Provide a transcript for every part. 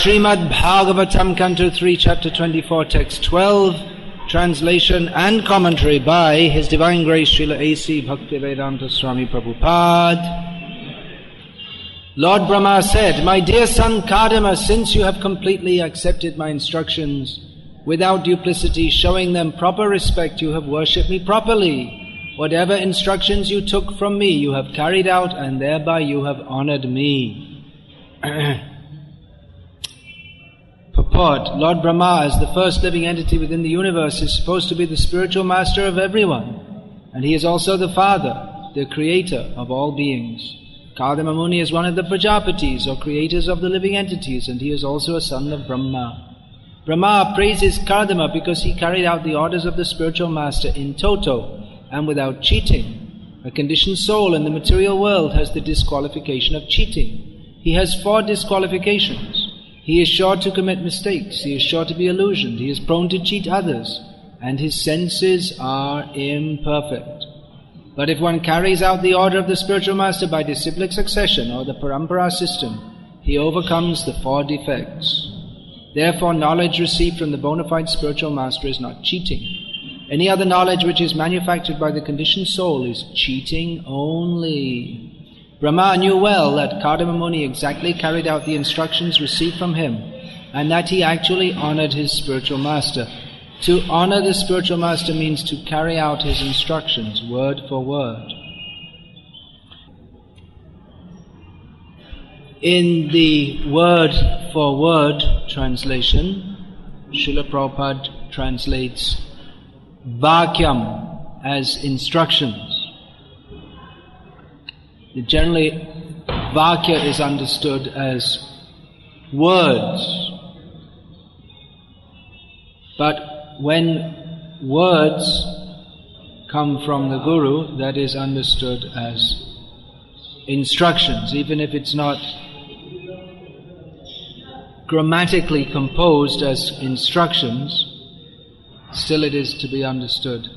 Srimad Bhagavatam, Canto 3, Chapter 24, Text 12, translation and commentary by His Divine Grace Srila A.C. Bhaktivedanta Swami Prabhupada. Lord Brahma said, "My dear son Kadama, since you have completely accepted my instructions without duplicity, showing them proper respect, you have worshipped me properly. Whatever instructions you took from me, you have carried out, and thereby you have honored me." Purport: Lord Brahma, as the first living entity within the universe, is supposed to be the spiritual master of everyone, and he is also the father, the creator of all beings. Kadama Muni is one of the Prajapatis, or creators of the living entities, and he is also a son of Brahma. Brahma praises Kadama because he carried out the orders of the spiritual master in toto and without cheating. A conditioned soul in the material world has the disqualification of cheating. He has 4 disqualifications. He is sure to commit mistakes, he is sure to be illusioned, he is prone to cheat others, and his senses are imperfect. But if one carries out the order of the spiritual master by disciplic succession or the parampara system, he overcomes the 4 defects. Therefore, knowledge received from the bona fide spiritual master is not cheating. Any other knowledge which is manufactured by the conditioned soul is cheating only. Brahma knew well that Kadama Muni exactly carried out the instructions received from him, and that he actually honored his spiritual master. To honor the spiritual master means to carry out his instructions word for word. In the word for word translation, Srila Prabhupada translates Vakyam as instructions. Generally, Vakya is understood as words. But when words come from the Guru, that is understood as instructions, even if it's not grammatically composed as instructions, still it is to be understood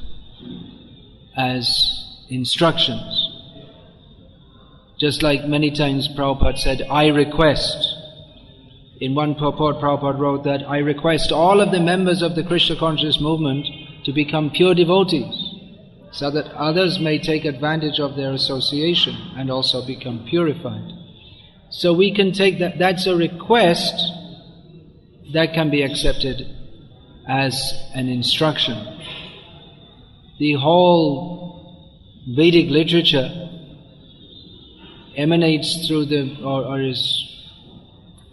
as instructions. Just like many times Prabhupada said, "I request." In one purport, Prabhupada wrote that, "I request all of the members of the Krishna conscious movement to become pure devotees, so that others may take advantage of their association and also become purified." So we can take that's a request that can be accepted as an instruction. The whole Vedic literature emanates through or is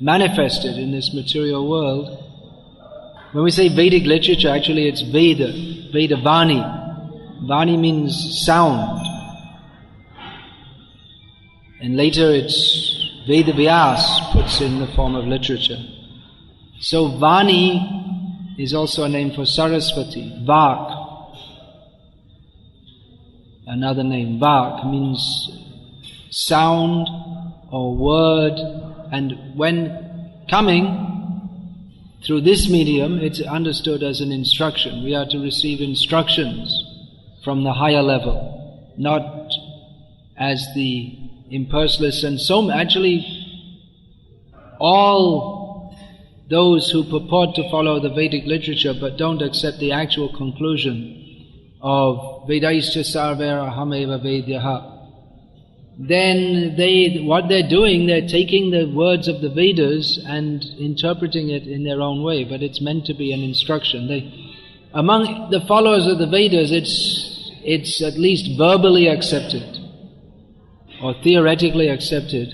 manifested in this material world. When we say Vedic literature, actually it's Veda Vani. Vani means sound. And later it's Veda Vyas puts in the form of literature. So Vani is also a name for Saraswati. Vak, another name. Vak means sound or word, and when coming through this medium, it's understood as an instruction. We are to receive instructions from the higher level, not as the impersonalists. And so actually all those who purport to follow the Vedic literature but don't accept the actual conclusion of Vedaischa sarvera hameva vedyaha, then what they're doing, they're taking the words of the Vedas and interpreting it in their own way, but it's meant to be an instruction. Among the followers of the Vedas, it's at least verbally accepted or theoretically accepted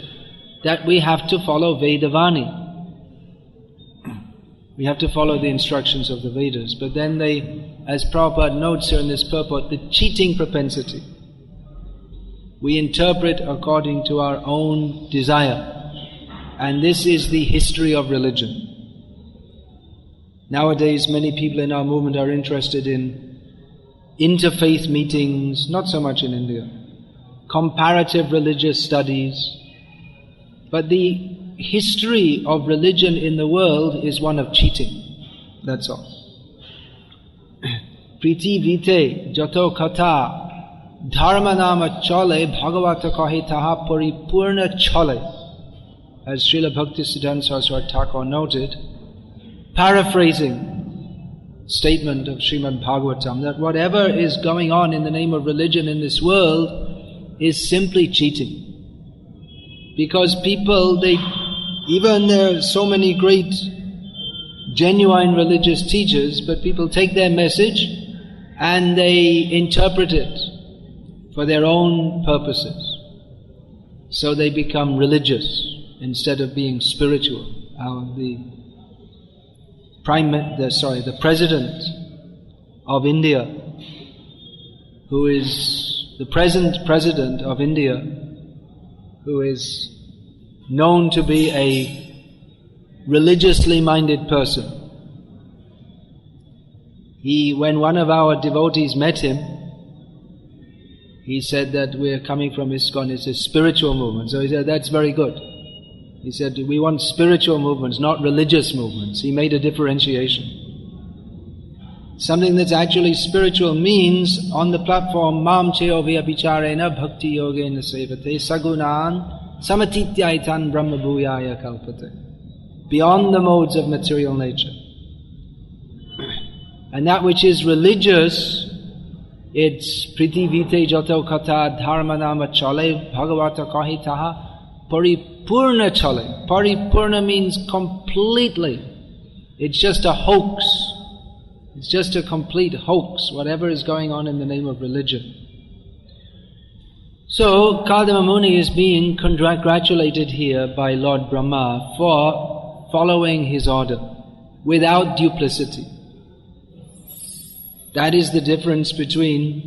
that we have to follow Vedavani. We have to follow the instructions of the Vedas. But then as Prabhupada notes here in this purport, the cheating propensity. We interpret according to our own desire. And this is the history of religion. Nowadays, many people in our movement are interested in interfaith meetings, not so much in India, comparative religious studies. But the history of religion in the world is one of cheating. That's all. Priti vite jato kata Dharma nama chale bhagavata kahe taha paripurna chale. as Srila Bhaktisiddhanta Saraswati Thakur noted, paraphrasing statement of Srimad Bhagavatam, that whatever is going on in the name of religion in this world is simply cheating. Because people, even there are so many great genuine religious teachers, but people take their message and they interpret it for their own purposes. So they become religious instead of being spiritual. The President of India, who is the present President of India, who is known to be a religiously minded person. When one of our devotees met him, he said that we're coming from ISKCON, it's a spiritual movement. So he said, that's very good. He said, we want spiritual movements, not religious movements. He made a differentiation. Something that's actually spiritual means, on the platform, Mam Cheo Vyabhicharena Bhakti Yogena Sevate Sagunan Samatityaitan Brahma Bhuyaya Kalpate. Beyond the modes of material nature. And that which is religious, it's Priti Vite Jato Kata Dharmanama Chale Bhagavata Kahitaha Paripurna Chale. Paripurna means completely. It's just a hoax. It's just a complete hoax, whatever is going on in the name of religion. So, Kardama Muni is being congratulated here by Lord Brahma for following his order without duplicity. That is the difference between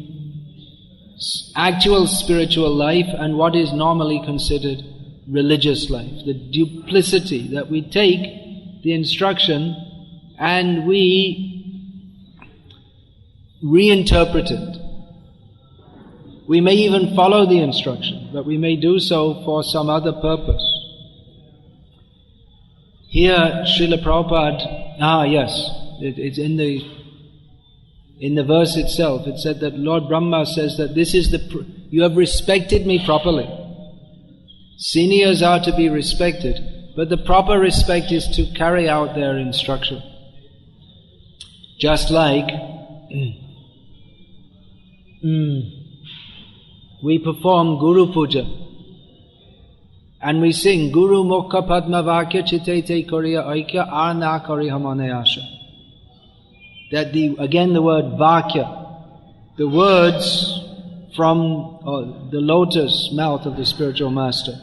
actual spiritual life and what is normally considered religious life. The duplicity that we take the instruction and we reinterpret it. We may even follow the instruction, but we may do so for some other purpose. Here, Srila Prabhupada, it's in the verse itself, it said that Lord Brahma says that this is you have respected me properly. Seniors are to be respected, but the proper respect is to carry out their instruction. Just like we perform Guru Puja and we sing Guru Mukha Padma Vakya Chitete Koriya Aikya Arna Kori Hamane Asha. That the word Vakya, the words from the lotus mouth of the spiritual master.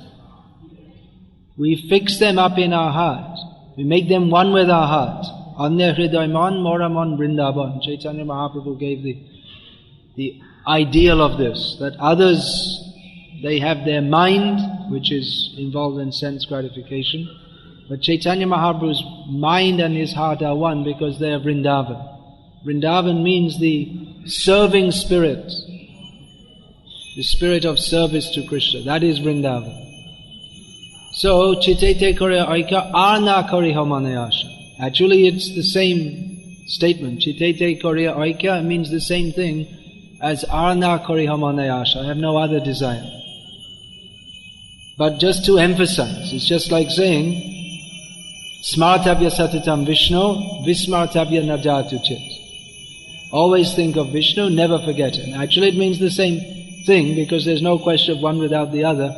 We fix them up in our heart. We make them one with our heart. Anya Hridayman Moramon Vrindavan. Chaitanya Mahaprabhu gave the ideal of this, that others, they have their mind, which is involved in sense gratification, but Chaitanya Mahaprabhu's mind and his heart are one because they are Vrindavan. Vrindavan means the serving spirit, the spirit of service to Krishna. That is Vrindavan. So, Chitete Koriya Aika Arna Kori Hamane Asha. Actually, it's the same statement. Chitete Koriya Aika means the same thing as Arna Kori Hamane Asha. I have no other desire. But just to emphasize, it's just like saying, Smartabhya Satatam Vishnu, Vismartabhya Najatu Chit. Always think of Vishnu, never forget him. Actually, it means the same thing because there's no question of one without the other,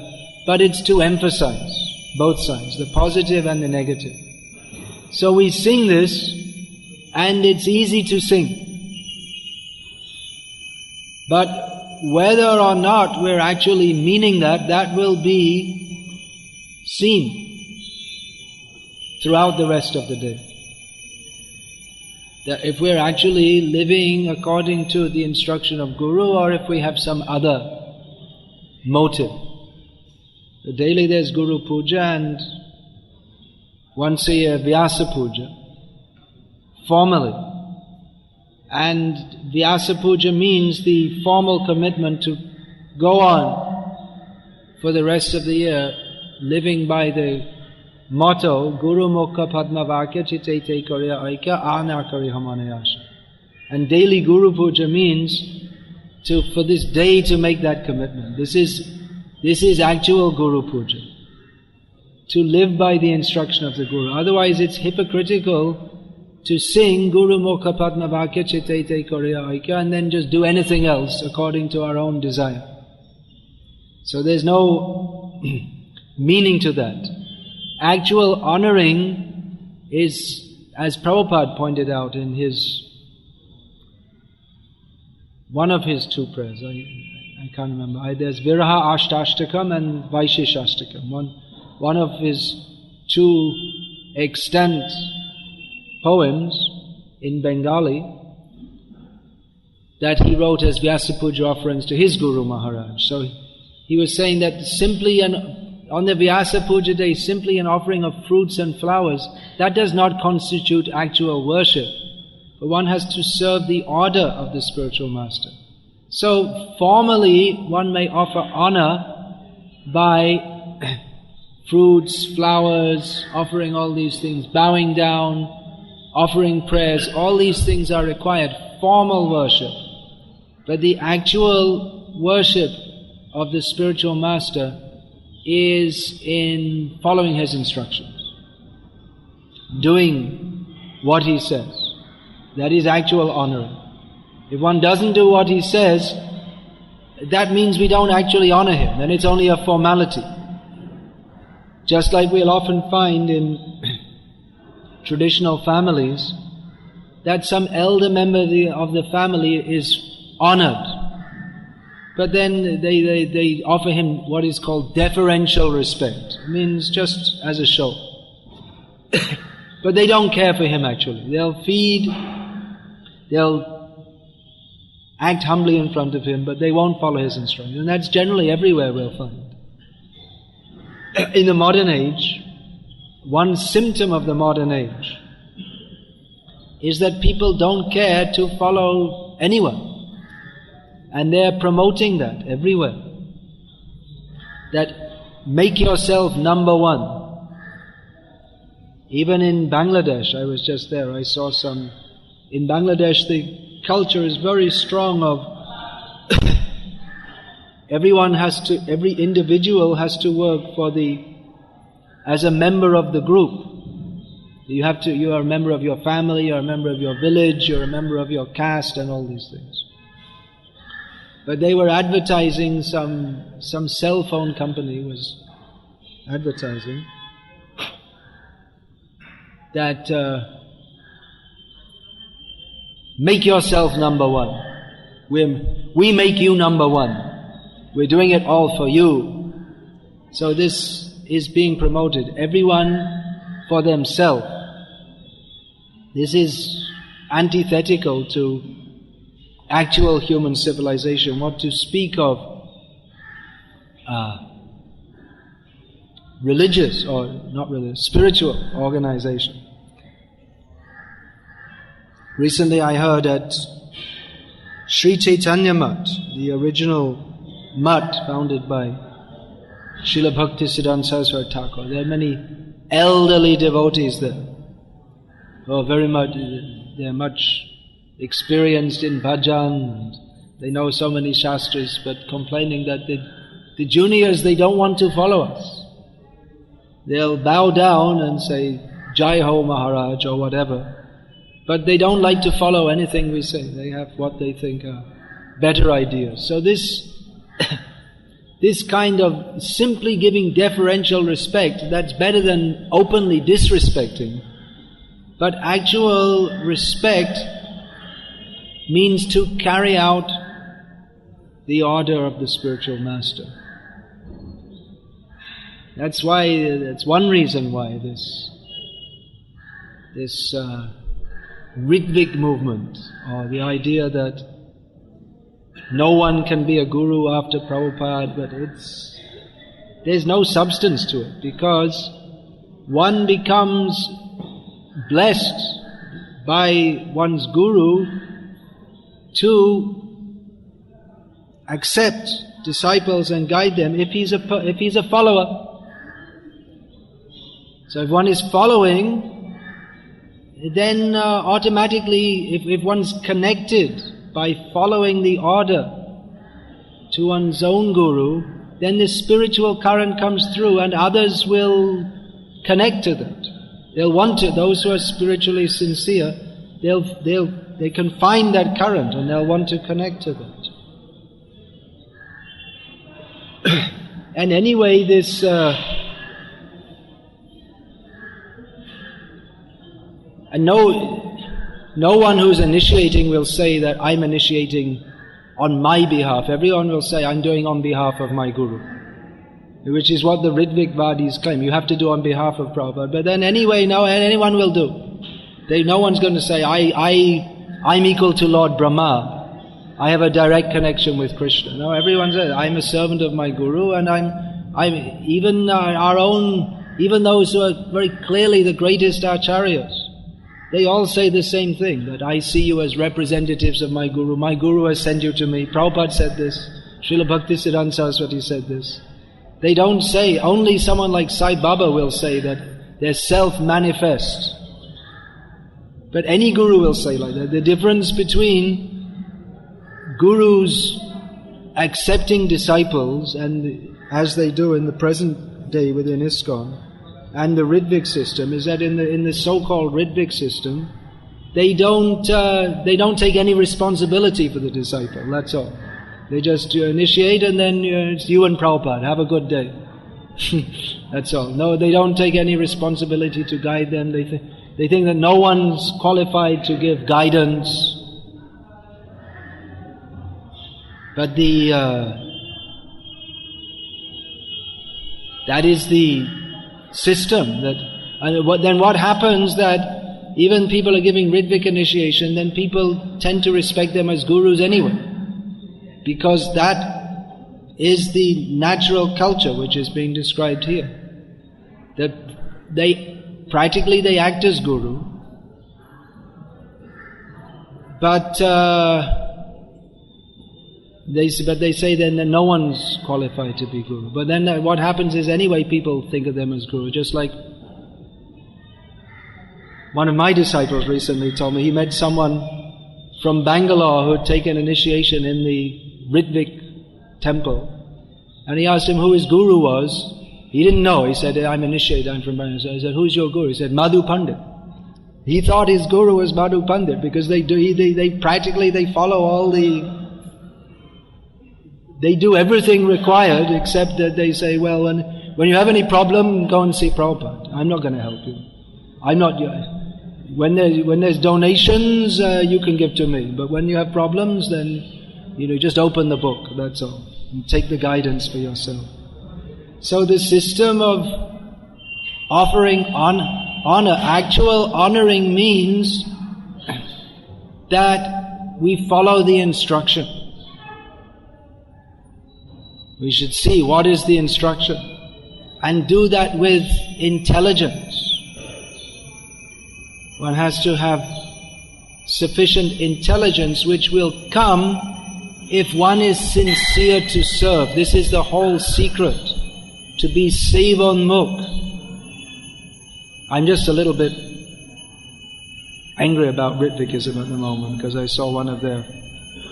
but it's to emphasize both sides, the positive and the negative. So we sing this, and it's easy to sing. But whether or not we're actually meaning that will be seen throughout the rest of the day. That if we're actually living according to the instruction of Guru or if we have some other motive. So daily there's Guru Puja and once a year Vyasa Puja, formally. And Vyasa Puja means the formal commitment to go on for the rest of the year living by the motto, Guru Mukha Padma Vakya Chitete Koriya Aika Ana Kori Hamane Asha. And daily Guru Puja means for this day to make that commitment. This is actual Guru Puja. to live by the instruction of the Guru. Otherwise it's hypocritical to sing Guru Mukha Padma Vakya Chitete Korea Aikya and then just do anything else according to our own desire. So there's no meaning to that. Actual honoring is, as Prabhupada pointed out in one of his two prayers, I can't remember. There's Viraha Ashtashtakam and Vaisheshashtakam. One of his two extant poems in Bengali that he wrote as Vyasapuja offerings to his Guru Maharaj. So he was saying that simply on the Vyasa Puja day, simply an offering of fruits and flowers, that does not constitute actual worship. But one has to serve the order of the spiritual master. So formally one may offer honor by fruits, flowers, offering all these things, bowing down, offering prayers, all these things are required, formal worship. But the actual worship of the spiritual master is in following his instructions, doing what he says. That is actual honoring. If one doesn't do what he says, that means we don't actually honor him, then it's only a formality. Just like we'll often find in traditional families that some elder member of the family is honored, but then they offer him what is called deferential respect. It means just as a show. But they don't care for him actually. They'll feed, they'll act humbly in front of him, but they won't follow his instructions. And that's generally everywhere we'll find. In the modern age, one symptom of the modern age is that people don't care to follow anyone. And they're promoting that everywhere. That make yourself number one. Even in Bangladesh, I was just there, I saw in Bangladesh the culture is very strong of every individual has to work as a member of the group. You are a member of your family, you're a member of your village, you're a member of your caste and all these things. But they were advertising, some cell phone company was advertising that make yourself number one. We make you number one. We're doing it all for you. So this is being promoted. Everyone for themselves. This is antithetical to actual human civilization. What to speak of religious or not religious, spiritual organization. Recently I heard at Sri Chaitanya Mutt, the original mutt founded by Srila Bhaktisiddhanta Saraswati Thakur. There are many elderly devotees there. They're much experienced in bhajan, and they know so many shastras, but complaining that the juniors, they don't want to follow us. They'll bow down and say, Jai Ho Maharaj or whatever. But they don't like to follow anything we say. They have what they think are better ideas. So this kind of simply giving deferential respect, that's better than openly disrespecting. But actual respect means to carry out the order of the spiritual master. That's one reason why this Ritvik movement, or the idea that no one can be a guru after Prabhupada, but there's no substance to it, because one becomes blessed by one's guru to accept disciples and guide them if he's a follower. So if one is following, then automatically, if one's connected by following the order to one's own guru, then this spiritual current comes through and others will connect to that. They'll want to, those who are spiritually sincere, they can find that current and they'll want to connect to that. And anyway, this and no one who's initiating will say that I'm initiating on my behalf. Everyone will say, I'm doing on behalf of my Guru, which is what the Ritwik Vadis claim. You have to do on behalf of Prabhupada. But then anyway, no, anyone will do. No one's going to say, I'm equal to Lord Brahma. I have a direct connection with Krishna. No, everyone says, I'm a servant of my Guru, and I'm even even those who are very clearly the greatest acharyas, they all say the same thing, that I see you as representatives of my Guru has sent you to me, Prabhupada said this, Srila Bhaktisiddhanta Saraswati said this. They don't say, only someone like Sai Baba will say that they're self-manifest. But any Guru will say like that. The difference between Gurus accepting disciples, and as they do in the present day within ISKCON, and the Ritwik system, is that in the so-called Ritwik system, they don't take any responsibility for the disciple. That's all. They just initiate, and then it's you and Prabhupada. Have a good day. That's all. No, they don't take any responsibility to guide them. They think that no one's qualified to give guidance. But that is the system. Then what happens that even people are giving Ritwik initiation, then people tend to respect them as gurus anyway, because that is the natural culture which is being described here. That they act as guru, but they say then that no one's qualified to be guru. But then what happens is anyway people think of them as guru. Just like one of my disciples recently told me, he met someone from Bangalore who had taken initiation in the Ritwik temple, and he asked him who his guru was. He didn't know. He said, I'm initiated, I'm from Bangalore. So I said, who's your guru? He said, Madhu Pandit. He thought his guru was Madhu Pandit because they follow they do everything required, except that they say, well, when you have any problem, go and see Prabhupada. I'm not going to help you. When there's donations, you can give to me. But when you have problems, then, just open the book, that's all. And take the guidance for yourself. So the system of offering honor, actual honoring means that we follow the instruction. We should see what is the instruction and do that with intelligence. One has to have sufficient intelligence, which will come if one is sincere to serve. This is the whole secret, to be sevonmukh. I'm just a little bit angry about Ritvikism at the moment because I saw one of their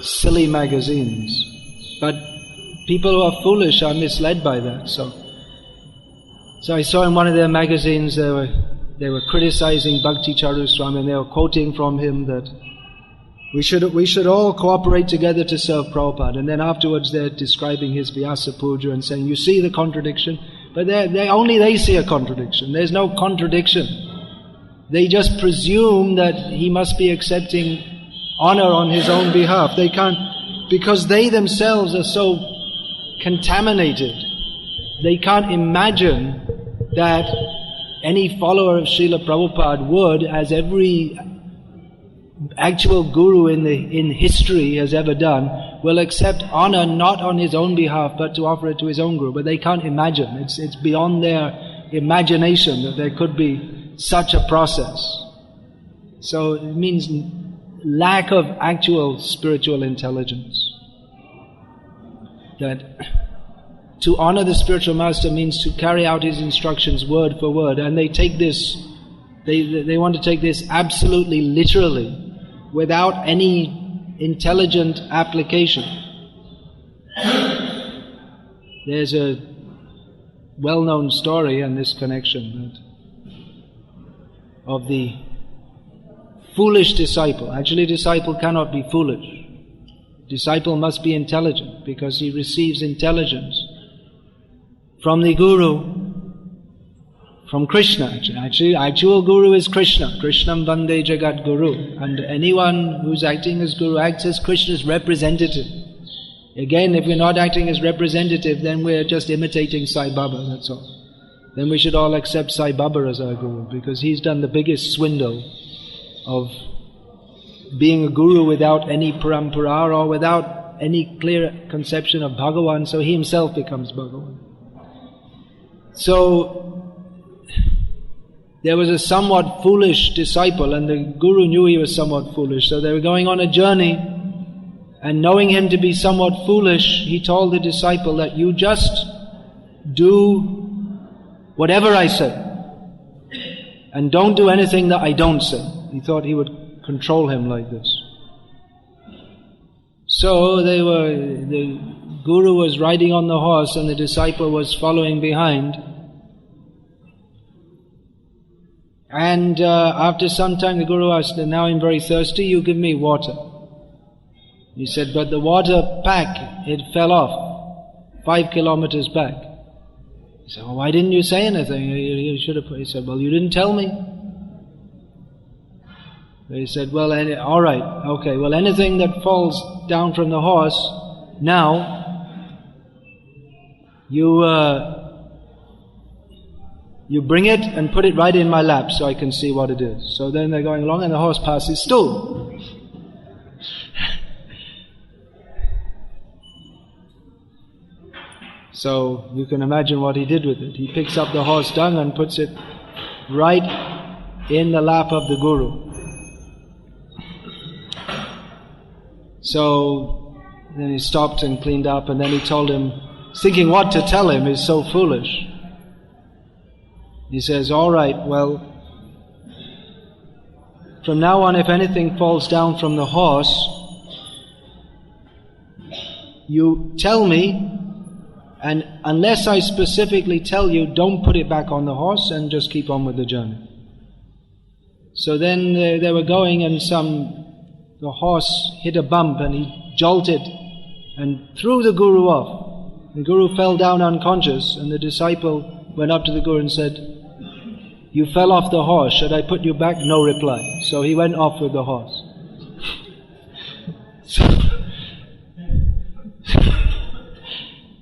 silly magazines. But people who are foolish are misled by that. So I saw in one of their magazines they were criticizing Bhakti Charu Swami, and they were quoting from him that we should all cooperate together to serve Prabhupada. And then afterwards they're describing his Vyasa Puja and saying, you see the contradiction? But only they see a contradiction. There's no contradiction. They just presume that he must be accepting honor on his own behalf. They can't, because they themselves are so contaminated. They can't imagine that any follower of Srila Prabhupada would, as every actual guru in history has ever done, will accept honor not on his own behalf but to offer it to his own guru. But they can't imagine. It's beyond their imagination that there could be such a process. So it means lack of actual spiritual intelligence. That to honor the spiritual master means to carry out his instructions word for word, and they take this, they want to take this absolutely literally, without any intelligent application. There's a well-known story in this connection of the foolish disciple. Actually, disciple cannot be foolish. Disciple must be intelligent because he receives intelligence from the Guru, from Krishna. Actually, actual Guru is Krishna. Krishnam Vande Jagat Guru. And anyone who's acting as Guru acts as Krishna's representative. Again, if we're not acting as representative, then we're just imitating Sai Baba, that's all. Then we should all accept Sai Baba as our Guru, because he's done the biggest swindle of being a Guru without any parampara or without any clear conception of Bhagavan, so he himself becomes Bhagavan. So, there was a somewhat foolish disciple, and the Guru knew he was somewhat foolish, so they were going on a journey. And knowing him to be somewhat foolish, he told the disciple that you just do whatever I say and don't do anything that I don't say. He thought he would control him like this. So the Guru was riding on the horse and the disciple was following behind. And after some time the Guru asked, now I'm very thirsty, you give me water. He said, but the water pack, it fell off 5 kilometers back. He said, well, why didn't you say anything? You should have. He said, well, you didn't tell me. He said, well, all right, okay, well, anything that falls down from the horse, now, you bring it and put it right in my lap so I can see what it is. So then they're going along and the horse passes still. So you can imagine what he did with it. He picks up the horse dung and puts it right in the lap of the Guru. So then he stopped and cleaned up, and then he told him, thinking what to tell him is so foolish. He says, all right, well, from now on if anything falls down from the horse, you tell me, and unless I specifically tell you, don't put it back on the horse and just keep on with the journey. So then they were going and the horse hit a bump and he jolted and threw the Guru off. The Guru fell down unconscious and the disciple went up to the Guru and said, you fell off the horse, should I put you back? No reply. So he went off with the horse.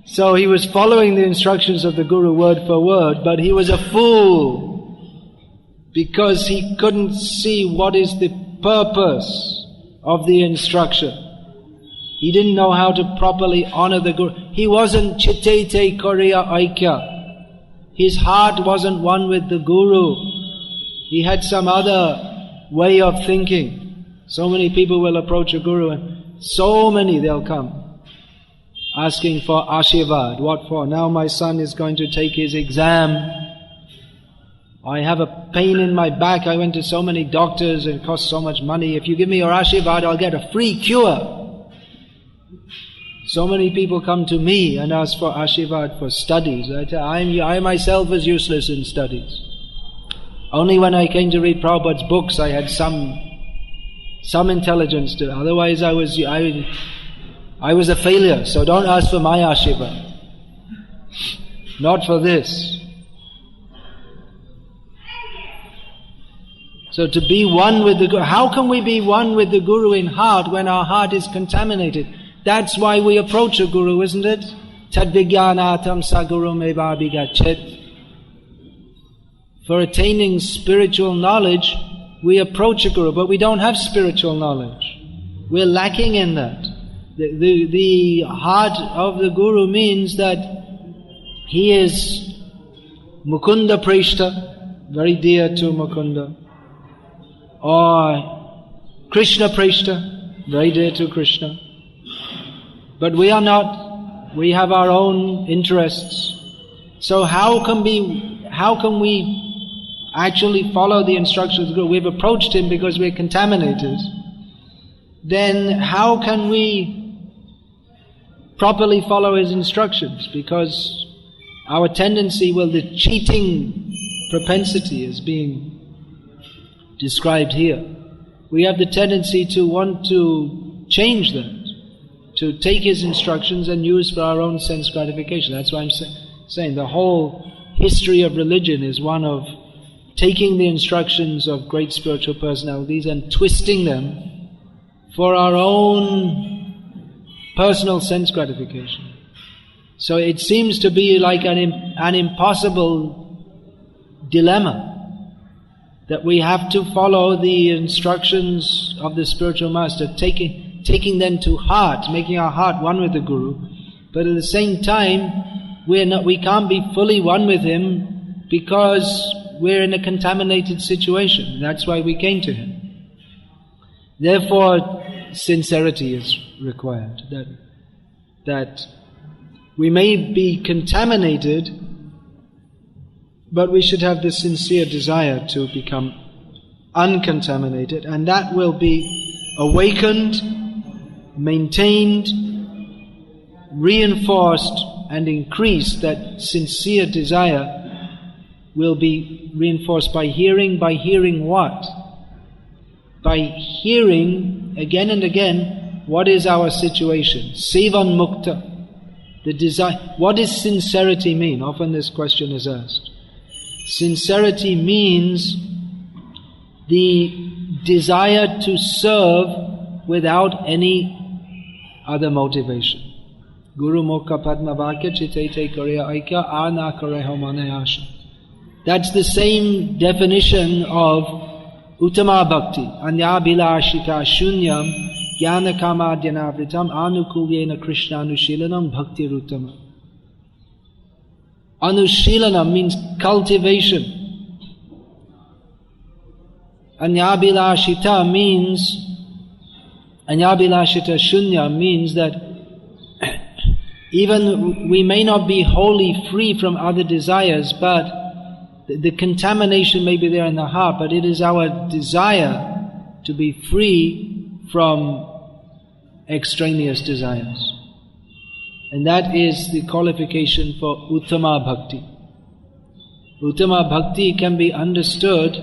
So he was following the instructions of the Guru word for word, but he was a fool because he couldn't see what is the purpose of the instruction. He didn't know how to properly honor the Guru. He wasn't chitete Korea Aikya. His heart wasn't one with the Guru. He had some other way of thinking. So many people will approach a Guru and so many they'll come asking for ashirvad. What for? Now my son is going to take his exam. I have a pain in my back. I went to so many doctors and it costs so much money. If you give me your ashirvad, I'll get a free cure. So many people come to me and ask for ashirvad for studies. I myself was useless in studies. Only when I came to read Prabhupada's books I had some intelligence to it. Otherwise I was a failure, so don't ask for my ashirvad. Not for this. So to be one with the Guru, how can we be one with the Guru in heart when our heart is contaminated? That's why we approach a Guru, isn't it? Tad vijnanatam sagurum eva abhigachet. For attaining spiritual knowledge, we approach a Guru, but we don't have spiritual knowledge. We're lacking in that. The heart of the Guru means that he is Mukunda Preshta, very dear to Mukunda, or Krishna Preshta, very dear to Krishna. But we are not. We have our own interests. So how can we actually follow the instructions of the Guru? We've approached him because we're contaminated. Then how can we properly follow his instructions, because our tendency, the cheating propensity is being described here. We have the tendency to want to change that, to take his instructions and use for our own sense gratification. That's why I'm saying the whole history of religion is one of taking the instructions of great spiritual personalities and twisting them for our own personal sense gratification. So it seems to be like an impossible dilemma, that we have to follow the instructions of the spiritual master, taking them to heart, making our heart one with the Guru, but at the same time we can't be fully one with him because we're in a contaminated situation. That's why we came to him. Therefore, sincerity is required. That we may be contaminated, but we should have the sincere desire to become uncontaminated, and that will be awakened, maintained, reinforced and increased. That sincere desire will be reinforced by hearing. By hearing what? By hearing again and again what is our situation. Sevan mukta. The desire. What does sincerity mean? Often this question is asked. Sincerity means the desire to serve without any other motivation. Guru Mokha Padma Vakya Chitete Korea Aikya Ana Koreho Manayasha. That's the same definition of Uttama Bhakti. Anya Bilashita Shunyam Jnana Kama Dhyanavritam Anukulyena Krishna Anushilanam Bhakti Ruttama. Anushilanam means cultivation. Anyabilashita means, Anyabilashita Shunya means that even we may not be wholly free from other desires, but the contamination may be there in the heart, but it is our desire to be free from extraneous desires. And that is the qualification for Uttama Bhakti. Uttama Bhakti can be understood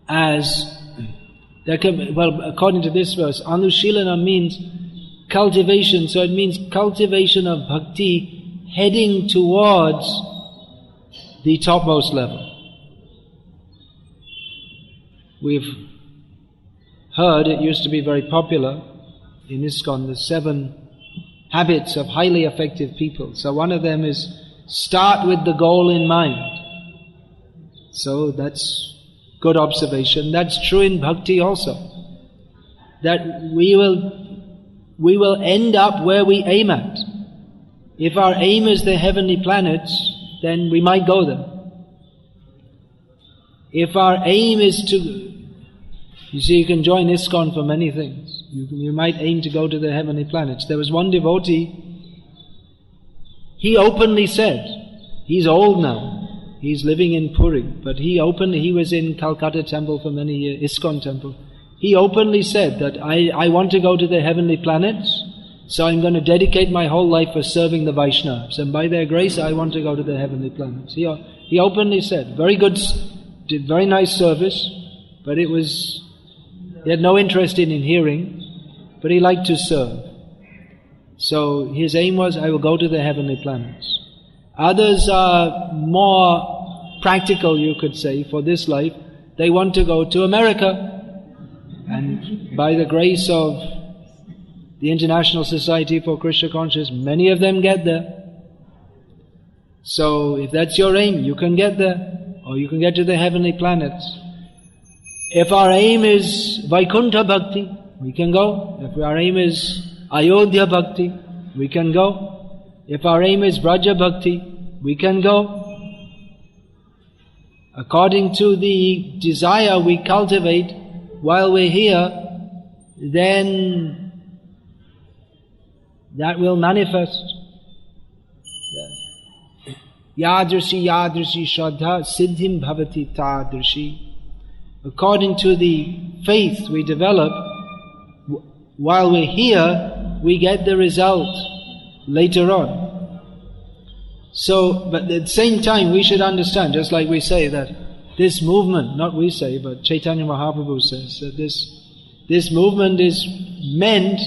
as, according to this verse, Anushilana means cultivation, so it means cultivation of bhakti heading towards the topmost level. We've heard, it used to be very popular in ISKCON, the 7 habits of highly effective people. So one of them is start with the goal in mind. So that's good observation. That's true in bhakti also. That we will end up where we aim at. If our aim is the heavenly planets, then we might go there. If our aim is to, you see, you can join ISKCON for many things. You might aim to go to the heavenly planets. There was one devotee, he openly said, he's old now, he's living in Puri, but he was in Calcutta temple for many years, ISKCON temple. He openly said that I want to go to the heavenly planets, so I'm going to dedicate my whole life for serving the Vaishnavas, and by their grace I want to go to the heavenly planets. He openly said, very good, did very nice service, but he had no interest in hearing, but he liked to serve. So his aim was, I will go to the heavenly planets. Others are more practical, you could say, for this life. They want to go to America. And by the grace of the International Society for Krishna Consciousness, many of them get there. So if that's your aim, you can get there, or you can get to the heavenly planets. If our aim is Vaikuntha Bhakti, we can go. If our aim is Ayodhya Bhakti, we can go. If our aim is Vraja Bhakti, we can go. According to the desire we cultivate while we're here, then that will manifest. Yadrisi yadrisi shraddha siddhim bhavati tadrisi. According to the faith we develop while we're here, we get the result later on. So, but at the same time we should understand, just like we say that this movement, not we say, but Chaitanya Mahaprabhu says, that this movement is meant,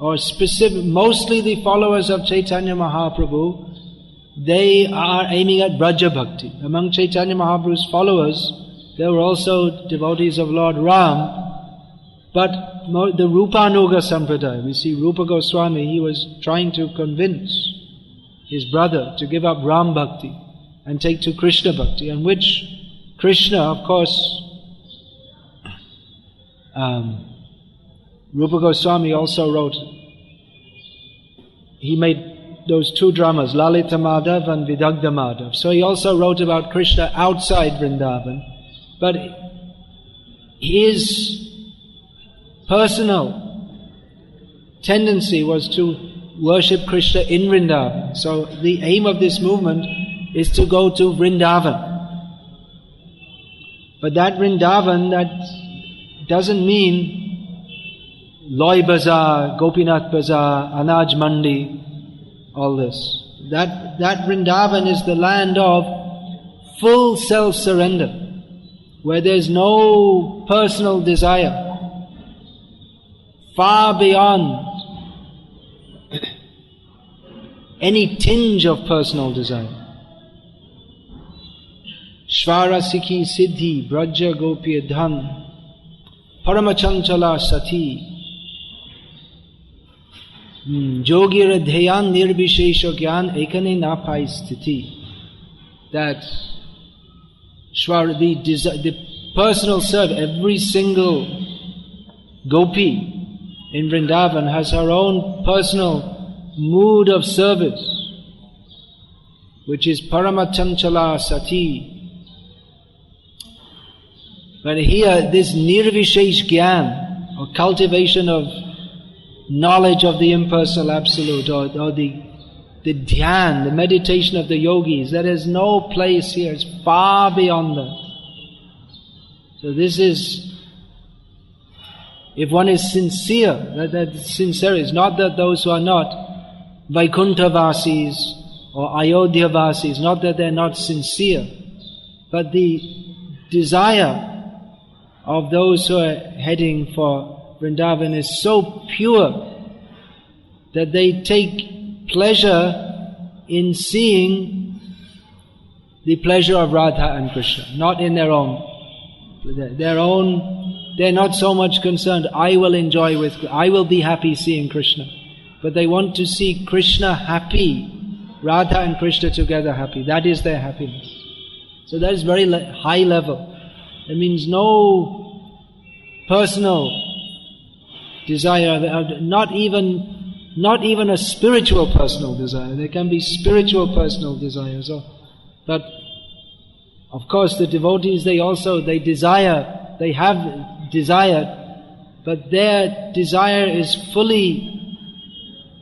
or specific, mostly the followers of Chaitanya Mahaprabhu, they are aiming at Braja Bhakti. Among Chaitanya Mahaprabhu's followers, there were also devotees of Lord Ram, but the Rupanuga Sampradaya, we see Rupa Goswami, he was trying to convince his brother to give up Ram Bhakti and take to Krishna Bhakti, and which Krishna, of course, Rupa Goswami also wrote, he made those two dramas, Lalita Madhav and Vidagdha Madhav. So he also wrote about Krishna outside Vrindavan, but his personal tendency was to worship Krishna in Vrindavan. So the aim of this movement is to go to Vrindavan. But that Vrindavan, that doesn't mean Loy Bazaar, Gopinath Bazaar, Anaj Mandi, all this. That Vrindavan is the land of full self-surrender, where there's no personal desire, far beyond any tinge of personal desire. Shvara Sikhi Siddhi Braja Gopi Dhan Paramachanchala Sati Jogir Dhyan Nirbishesha Gyan Ekane Napai Sthiti. That Shvara, the personal serve, every single gopi in Vrindavan has her own personal mood of service, which is Paramachanchala Sati. But here, this Nirvishesh Gyan, or cultivation of knowledge of the impersonal absolute, or the dhyan, the meditation of the yogis, there is no place here, it's far beyond that. So this is, if one is sincere, that sincerity is not that those who are not Vaikuntha-vasis or Ayodhya-vasis, not that they're not sincere, but the desire of those who are heading for Vrindavan is so pure that they take pleasure in seeing the pleasure of Radha and Krishna, not in their own. They're not so much concerned, I will be happy seeing Krishna. But they want to see Krishna happy, Radha and Krishna together happy. That is their happiness. So that is very high level. It means no personal desire, not even a spiritual personal desire. There can be spiritual personal desires, but of course the devotees, they have desire, but their desire is fully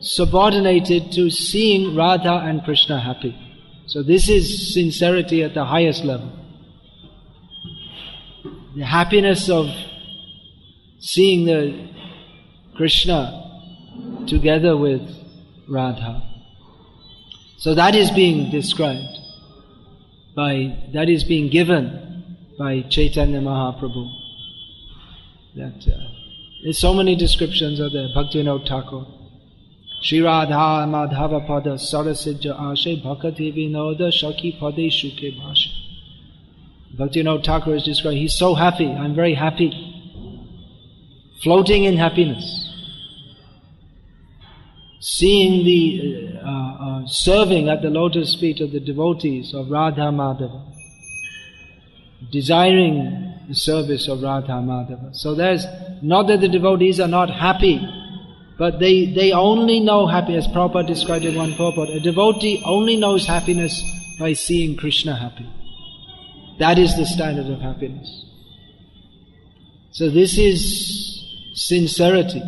subordinated to seeing Radha and Krishna happy. So this is sincerity at the highest level. The happiness of seeing the Krishna together with Radha. So that is being described that is being given by Chaitanya Mahaprabhu. There's so many descriptions of there. Bhaktivinoda Thakur, Shri Radha Madhava Pada Sarasija Ashe Bhakati Vinoda Shaki Pade Shuke Bhashe. Bhaktivinoda Thakur is described, he's so happy, I'm very happy, floating in happiness, seeing the serving at the lotus feet of the devotees of Radha Madhava, desiring the service of Radha Madhava. So there's not that the devotees are not happy, but they only know happiness. Prabhupada described in one purport, a devotee only knows happiness by seeing Krishna happy. That is the standard of happiness. So this is sincerity.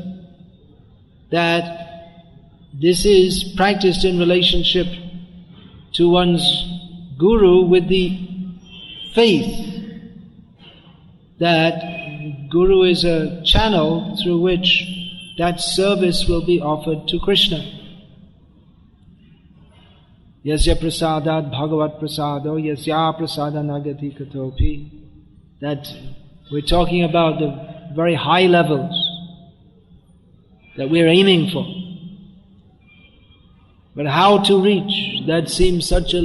That this is practiced in relationship to one's guru with the faith that guru is a channel through which that service will be offered to Krishna. Yasya prasadat bhagavat prasado yasya prasada nagati katopi. That we're talking about the very high levels that we're aiming for. But how to reach, that seems such a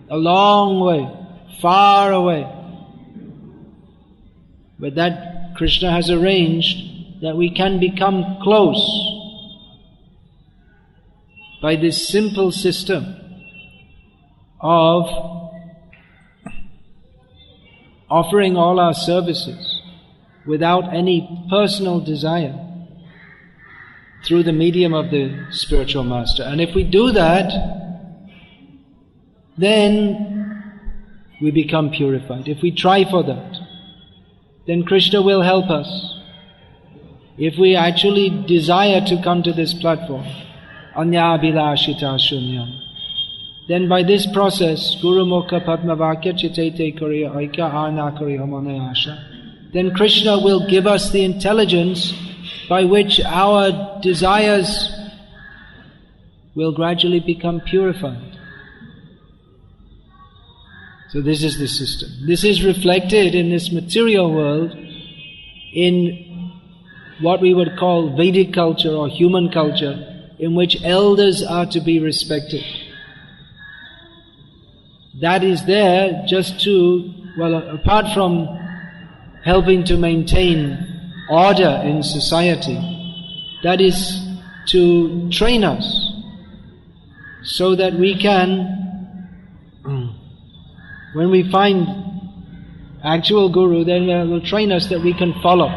long way, far away. But that Krishna has arranged that we can become close by this simple system of offering all our services without any personal desire through the medium of the spiritual master. And if we do that, then we become purified. If we try for that, then Krishna will help us. If we actually desire to come to this platform, anya abhilashita shunyam, then by this process, Guru Mukha Padmavakya Chitete Kariya Aikya Ana Kariya Manayasha, then Krishna will give us the intelligence by which our desires will gradually become purified. So this is the system. This is reflected in this material world in what we would call Vedic culture or human culture, in which elders are to be respected. That is there just to, well, apart from helping to maintain order in society, that is to train us so that we can, when we find actual Guru, then it will train us that we can follow.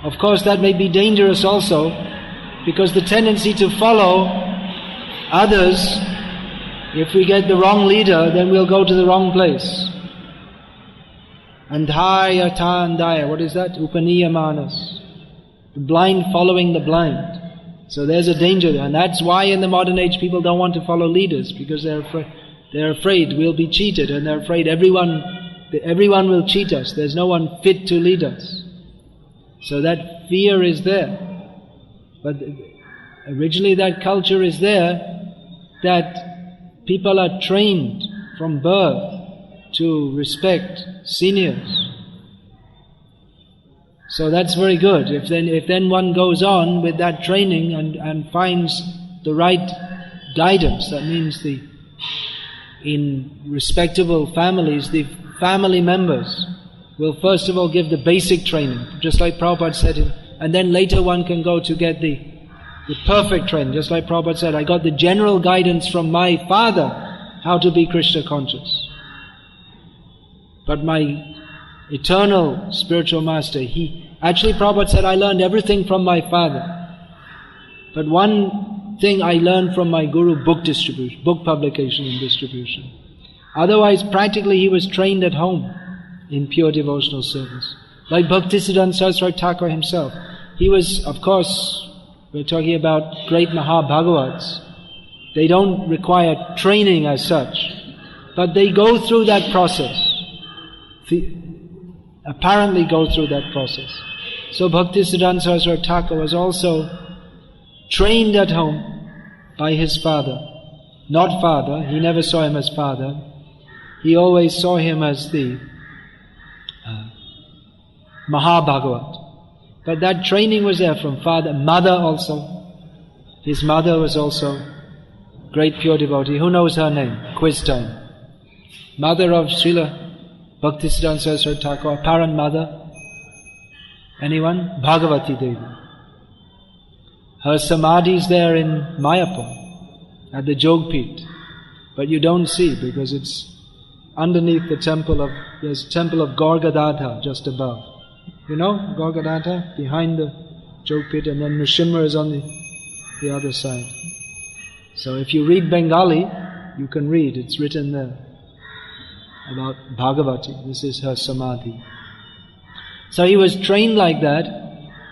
Of course, that may be dangerous also, because the tendency to follow others, if we get the wrong leader, then we'll go to the wrong place. Andhaya tandaya, what is that? Upaniyamanas. The blind following the blind. So there's a danger there. And that's why in the modern age people don't want to follow leaders, because they're afraid we'll be cheated, and they're afraid everyone will cheat us. There's no one fit to lead us. So that fear is there. But originally that culture is there, that people are trained from birth to respect seniors. So that's very good. If then one goes on with that training and finds the right guidance, that means in respectable families, the family members will first of all give the basic training, just like Prabhupada said, and then later one can go to get the perfect training, just like Prabhupada said, I got the general guidance from my father how to be Krishna conscious. But my eternal spiritual master, Prabhupada said, I learned everything from my father. But one thing I learned from my Guru, book distribution, book publication and distribution. Otherwise, practically he was trained at home in pure devotional service. Like Bhaktisiddhanta Saraswati Thakur himself. He was, of course, we're talking about great Mahabhagavats. They don't require training as such, but they go through that process. Apparently go through that process. So Bhaktisiddhanta Saraswati Thakur was also trained at home by his father. Not father, he never saw him as father. He always saw him as the Mahabhagavat. But that training was there from father, mother also. His mother was also great pure devotee. Who knows her name? Quiz time. Mother of Srila Bhaktisiddhanta Saraswati Thakur, apparent mother. Anyone? Bhagavati Devi. Her samadhi is there in Mayapur, at the Jogpit. But you don't see, because it's underneath the temple there's a temple of Gorgadadha just above. You know Gorgadadha? Behind the Jogpit, and then Nrsimha is on the other side. So if you read Bengali, you can read, it's written there about Bhagavati. This is her samadhi. So he was trained like that,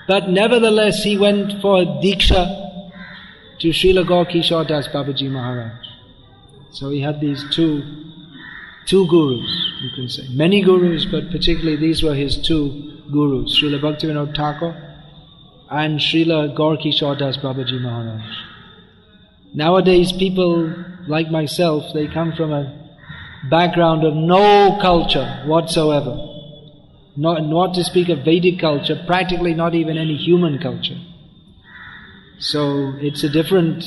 but nevertheless he went for Diksha to Srila Gaurkishore Das Babaji Maharaj. So he had these two gurus, you can say. Many gurus, but particularly these were his two gurus, Srila Bhaktivinoda Thakur and Srila Gaur-Kishore Das Babaji Maharaj. Nowadays people like myself, they come from a background of no culture whatsoever. Not to speak of Vedic culture, practically not even any human culture. So it's a different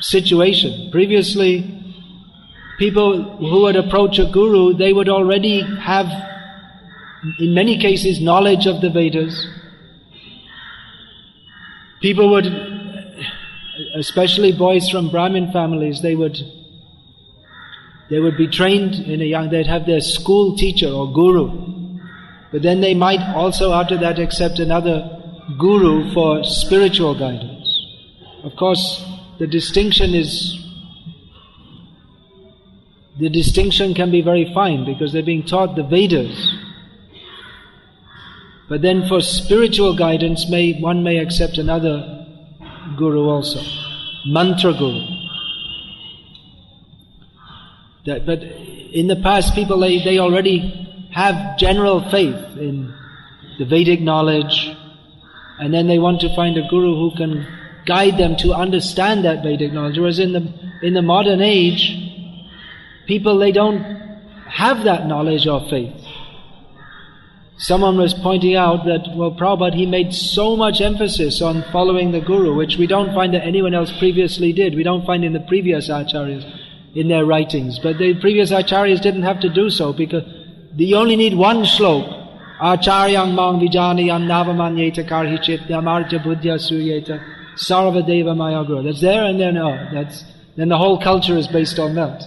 situation. Previously, people who would approach a guru, they would already have, in many cases, knowledge of the Vedas. People would, especially boys from Brahmin families, they would be trained in they'd have their school teacher or guru. But then they might also after that accept another guru for spiritual guidance. Of course, the distinction can be very fine because they're being taught the Vedas. But then for spiritual guidance, one may accept another guru also, mantra guru. But in the past, people they already have general faith in the Vedic knowledge, and then they want to find a guru who can guide them to understand that Vedic knowledge. Whereas in the modern age, people they don't have that knowledge or faith. Someone was pointing out that, well, Prabhupada, he made so much emphasis on following the Guru, which we don't find that anyone else previously did. We don't find in the previous acharyas, in their writings. But the previous acharyas didn't have to do so, because you only need one slok. Acharyang mang vijanayam navamanyeta karhichit yamarja buddhya suyeta sarvadeva mayagra. That's there, and then then the whole culture is based on that.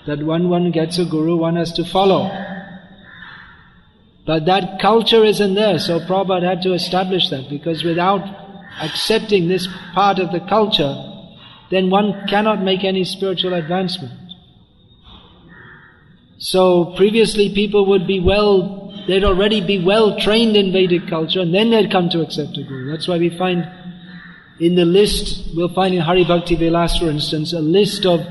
That when one gets a guru, one has to follow. But that culture isn't there, so Prabhupada had to establish that, because without accepting this part of the culture, then one cannot make any spiritual advancement. So previously people would they'd already be well trained in Vedic culture, and then they'd come to accept a guru. That's why we find in the list, we'll find in Hari Bhakti Vilas, for instance, a list of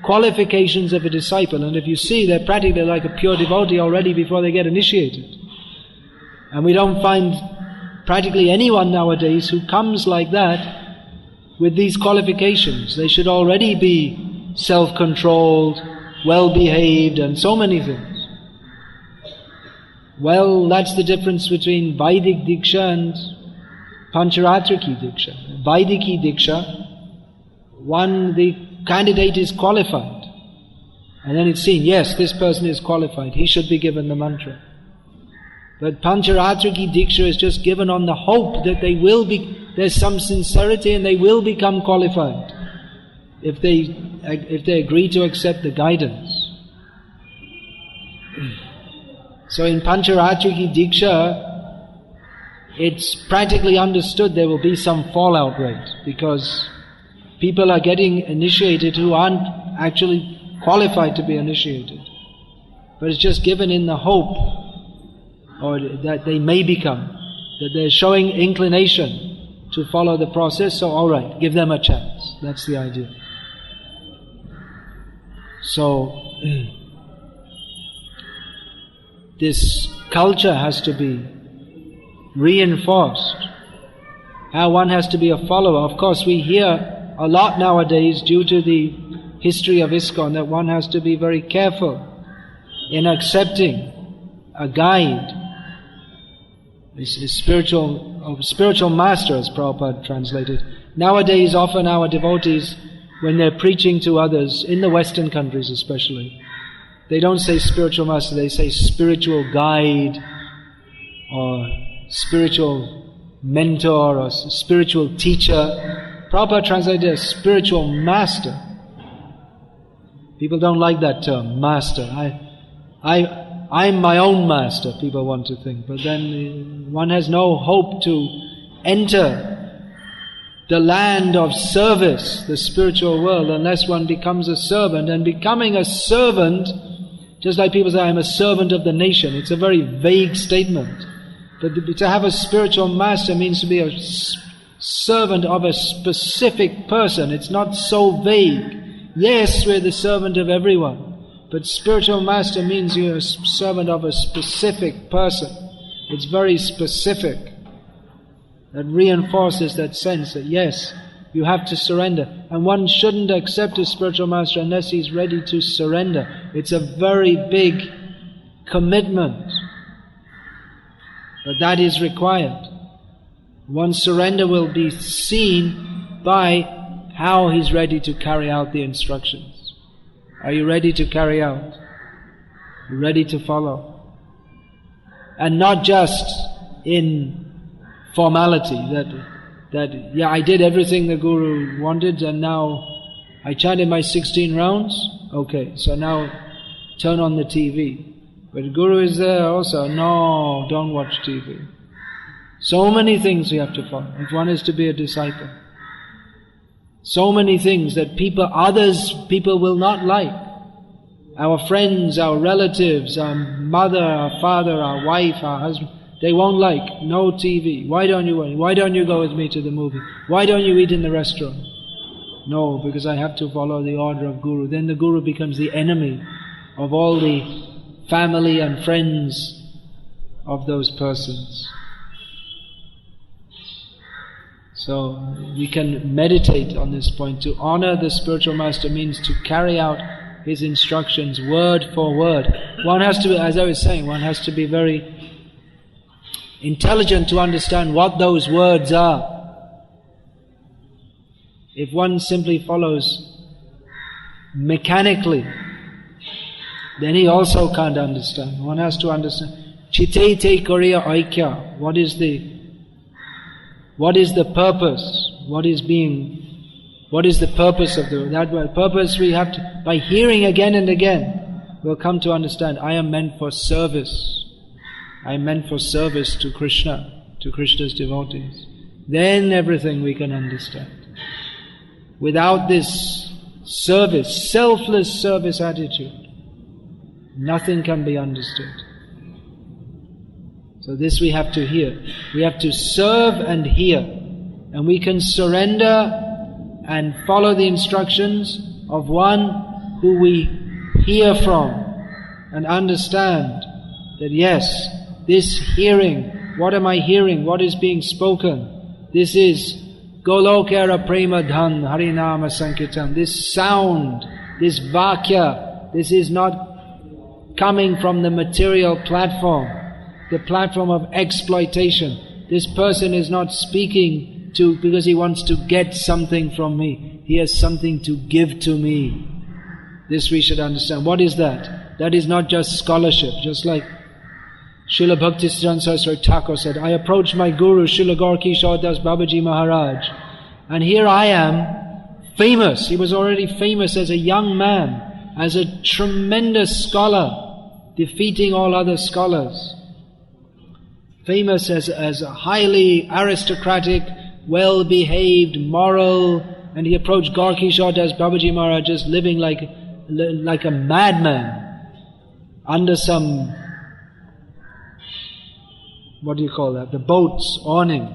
qualifications of a disciple, and if you see, they're practically like a pure devotee already before they get initiated. And we don't find practically anyone nowadays who comes like that with these qualifications. They should already be self-controlled, well-behaved, and so many things. Well, that's the difference between Vaidik Diksha and Pancharatriki Diksha. Vaidiki Diksha, the candidate is qualified. And then it's seen, yes, this person is qualified, he should be given the mantra. But Pancharatriki Diksha is just given on the hope that there's some sincerity and they will become qualified if they agree to accept the guidance. So in Pancharatriki Diksha, it's practically understood there will be some fallout rate, because people are getting initiated who aren't actually qualified to be initiated. But it's just given in the hope, or that they may become, that they're showing inclination to follow the process, so alright, give them a chance. That's the idea. So, this culture has to be reinforced. How one has to be a follower. Of course, we hear a lot nowadays, due to the history of ISKCON, that one has to be very careful in accepting a guide, a spiritual master, as Prabhupada translated. Nowadays, often our devotees, when they're preaching to others, in the Western countries especially, they don't say spiritual master, they say spiritual guide, or spiritual mentor, or spiritual teacher. Prabhupada translated as spiritual master. People don't like that term, master. I'm my own master, people want to think. But then one has no hope to enter the land of service, the spiritual world, unless one becomes a servant. And becoming a servant, just like people say, I'm a servant of the nation, it's a very vague statement. But to have a spiritual master means to be a servant of a specific person. It's not so vague. Yes, we're the servant of everyone. But spiritual master means you're a servant of a specific person. It's very specific. that reinforces that sense that yes, you have to surrender. And one shouldn't accept a spiritual master unless he's ready to surrender. It's a very big commitment. But that is required. One's surrender will be seen by how he's ready to carry out the instructions. Are you ready to carry out? Are you ready to follow? And not just in formality, that yeah, I did everything the Guru wanted and now I chanted my 16 rounds, okay, so now turn on the TV. But the Guru is there also, no, don't watch TV. So many things we have to follow if one is to be a disciple. So many things that people will not like. Our friends, our relatives, our mother, our father, our wife, our husband, they won't like. No TV. Why don't you go with me to the movie? Why don't you eat in the restaurant? No, because I have to follow the order of Guru. Then the Guru becomes the enemy of all the family and friends of those persons. So we can meditate on this point. To honor the spiritual master means to carry out his instructions word for word. One has to, as I was saying, one has to be very intelligent to understand what those words are. If one simply follows mechanically, then he also can't understand. One has to understand. Chite te koriya aikya. What is the purpose? What is the purpose of that purpose? We have to, by hearing again and again, we'll come to understand, I am meant for service. I am meant for service to Krishna, to Krishna's devotees. Then everything we can understand. Without this service, selfless service attitude, nothing can be understood. So this we have to hear. We have to serve and hear. And we can surrender and follow the instructions of one who we hear from and understand that yes, this hearing, what am I hearing? What is being spoken? This is Golokara Prema Dhan Harinama Sankirtan. This sound, this vakya, this is not coming from the material platform, the platform of exploitation. This person is not speaking because he wants to get something from me. He has something to give to me. This we should understand. What is that? That is not just scholarship. Just like Srila Bhaktisiddhanta Saraswati Thakur said, I approached my Guru, Srila Gaur Kishore Das Babaji Maharaj, and here I am, famous. He was already famous as a young man, as a tremendous scholar, defeating all other scholars. Famous as a highly aristocratic, well-behaved, moral, and he approached Gaur Kishore Das Babaji Maharaj just living like a madman under some, what do you call that? The boat's awning.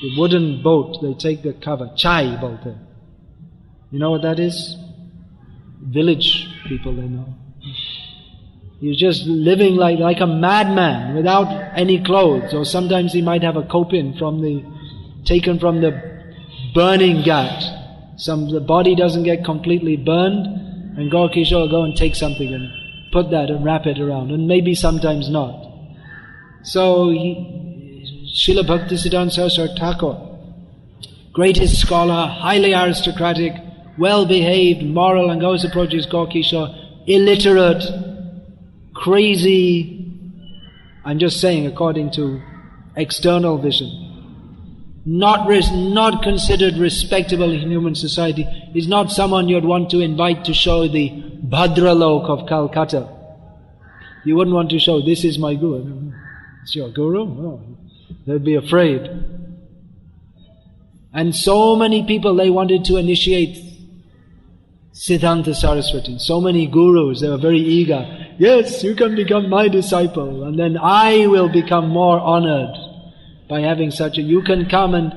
The wooden boat, they take the cover. Chai bolte. You know what that is? Village people, they know. He was just living like a madman without any clothes, or sometimes he might have a kopin taken from the burning ghat. The body doesn't get completely burned, and Gaur Kishore will go and take something and put that and wrap it around, and maybe sometimes not. So Srila Bhaktisiddhanta Saraswati Thakur, greatest scholar, highly aristocratic, well-behaved, moral, and goes approaches Gaur Kishore, illiterate, crazy, I'm just saying according to external vision, not considered respectable in human society. He's not someone you'd want to invite to show the Bhadralok of Calcutta. You wouldn't want to show, this is my Guru. It's your Guru? Oh, they'd be afraid. And so many people, they wanted to initiate Siddhanta Saraswati. So many gurus, they were very eager. Yes, you can become my disciple, and then I will become more honored by having such a... You can come and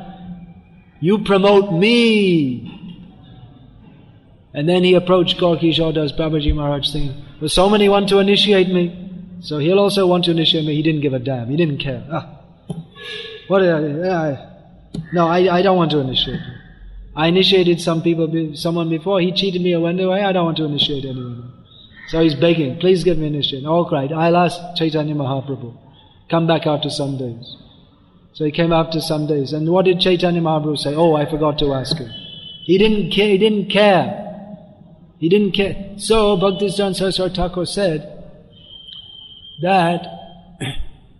you promote me. And then he approached Gaur Kishore Das Babaji Maharaj saying, well, so many want to initiate me, so he'll also want to initiate me. He didn't give a damn. He didn't care. What? No, I don't want to initiate. I initiated someone before. He cheated me or went away. I don't want to initiate anyone. So he's begging, please get me initiated. All right, I'll ask Chaitanya Mahaprabhu. Come back after some days. So he came after some days. And what did Chaitanya Mahaprabhu say? Oh, I forgot to ask him. He didn't care. He didn't care. So Bhaktisiddhanta Saraswati Thakur said that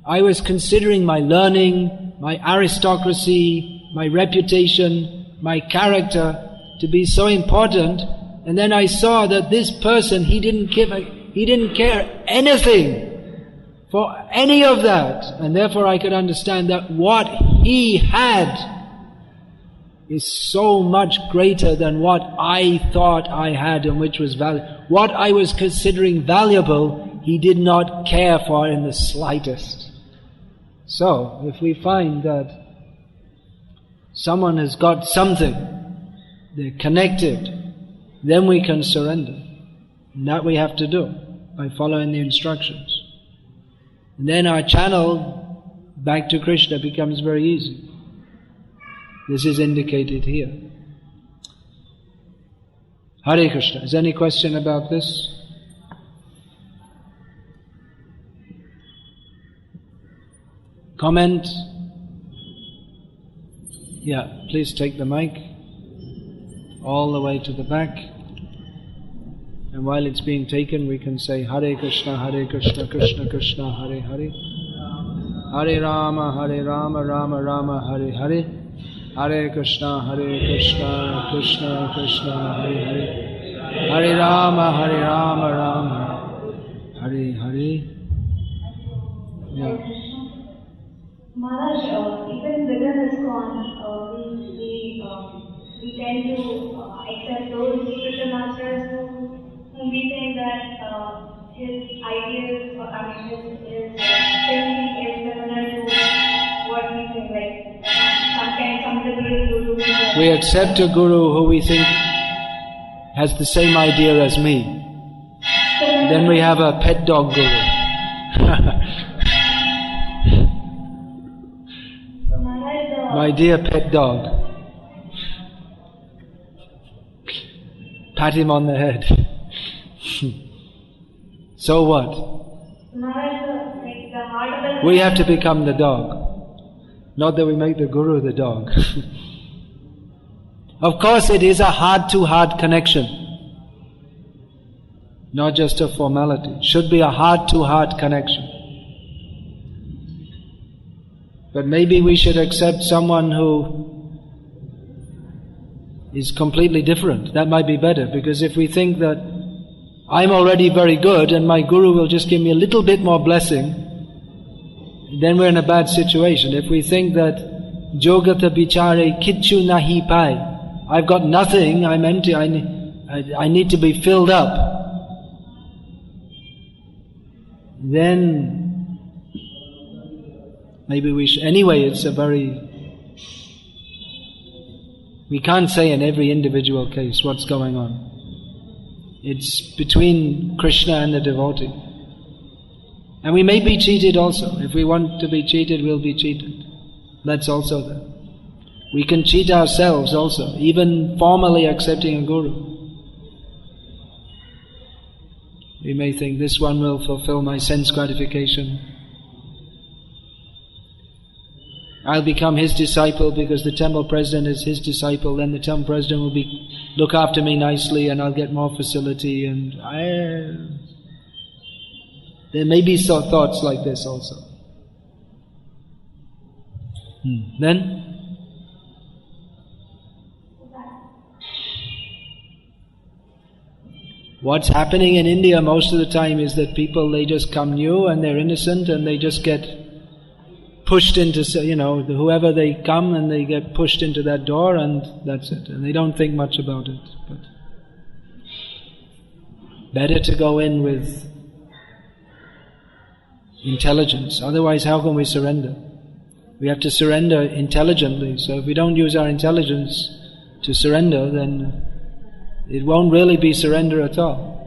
I was considering my learning, my aristocracy, my reputation, my character to be so important, and then I saw that this person, he didn't care anything for any of that, and therefore I could understand that what he had is so much greater than what I thought I had and which was valuable. What I was considering valuable, he did not care for in the slightest. So, if we find that someone has got something, they're connected, then we can surrender. And that we have to do by following the instructions. And then our channel back to Krishna becomes very easy. This is indicated here. Hare Krishna. Is there any question about this? Comment? Yeah, please take the mic all the way to the back. And while it's being taken, we can say Hare Krishna, Krishna Krishna, Hare Hare. Hare Rama, Rama Rama, Hare Hare. Hare Krishna, Krishna Krishna, Hare Hare. Hare Rama, Rama, Hare Hare. Yeah. Maharaj, even within ISKCON, we tend to accept those spiritual masters whom we think that his ideas or actions is similar to what we think, like some liberal guru. We accept a guru who we think has the same idea as me. Then we have a pet dog guru. My dear pet dog. Pat him on the head. So what? We have to become the dog. Not that we make the guru the dog. Of course it is a heart-to-heart connection. Not just a formality. It should be a heart-to-heart connection. But maybe we should accept someone who is completely different. That might be better, because if we think that I'm already very good and my guru will just give me a little bit more blessing, then we're in a bad situation. If we think that Jogata bichare kichu nahi pai, I've got nothing, I'm empty, I need to be filled up, then maybe we should. Anyway, it's a very... We can't say in every individual case what's going on. It's between Krishna and the devotee. And we may be cheated also. If we want to be cheated, we'll be cheated. That's also there. We can cheat ourselves also, even formally accepting a guru. We may think this one will fulfill my sense gratification. I'll become his disciple because the temple president is his disciple, then the temple president will look after me nicely and I'll get more facility, and there may be thoughts like this also. Then? What's happening in India most of the time is that people, they just come new and they're innocent and they just get pushed into, whoever they come and they get pushed into that door and that's it. And they don't think much about it. But better to go in with intelligence. Otherwise, how can we surrender? We have to surrender intelligently. So if we don't use our intelligence to surrender, then it won't really be surrender at all.